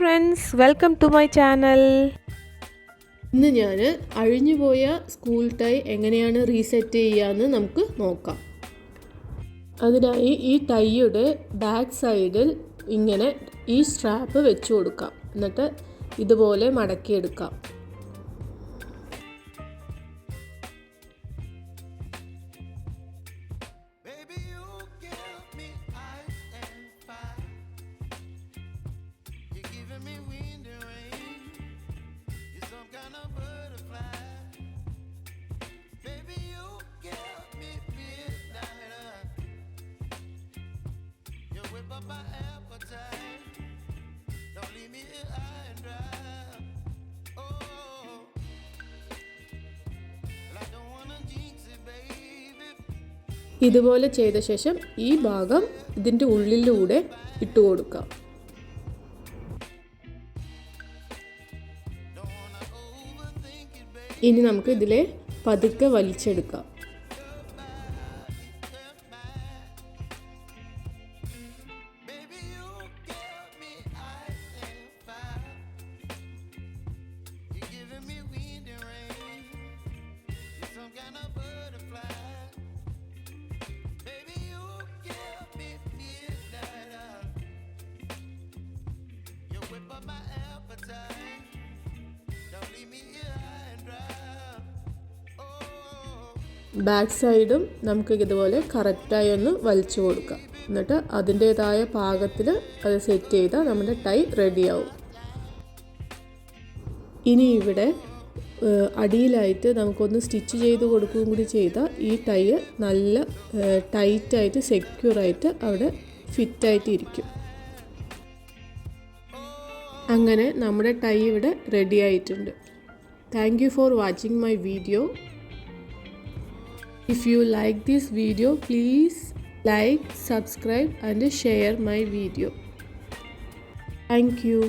friends, welcome to my channel. ഇന്ന് ഞാൻ അഴിഞ്ഞുപോയ school tie എങ്ങനെയാണ് റീസെറ്റ് ചെയ്യാന്ന് നമുക്ക് നോക്കാം. അതിനായി ഈ ടൈയുടെ ബാക്ക് സൈഡിൽ ഇങ്ങനെ ഈ സ്ട്രാപ്പ് വെച്ച് കൊടുക്കാം. എന്നിട്ട് ഇതുപോലെ മടക്കിയെടുക്കാം. ഇതുപോലെ ചെയ്ത ശേഷം ഈ ഭാഗം ഇതിൻ്റെ ഉള്ളിലൂടെ ഇട്ട് കൊടുക്കാം. ഇനി നമുക്ക് ഇതിലെ പതുക്കെ വലിച്ചെടുക്കാം. ബാക്ക് സൈഡും നമുക്ക് ഇതുപോലെ കറക്റ്റായി ഒന്ന് വലിച്ചു കൊടുക്കാം. എന്നിട്ട് അതിൻ്റേതായ പാകത്തിൽ അത് സെറ്റ് ചെയ്താൽ നമ്മുടെ ടൈ റെഡിയാവും. ഇനി ഇവിടെ അടിയിലായിട്ട് നമുക്കൊന്ന് സ്റ്റിച്ച് ചെയ്ത് കൊടുക്കുകയും കൂടി ചെയ്താൽ ഈ ടൈ നല്ല ടൈറ്റായിട്ട് സെക്യൂറായിട്ട് അവിടെ ഫിറ്റായിട്ട് ഇരിക്കും. അങ്ങനെ നമ്മുടെ ടൈ ഇവിടെ റെഡി ആയിട്ടുണ്ട്. Thank you for watching my video. If you like this video, please like, subscribe and share my video. Thank you.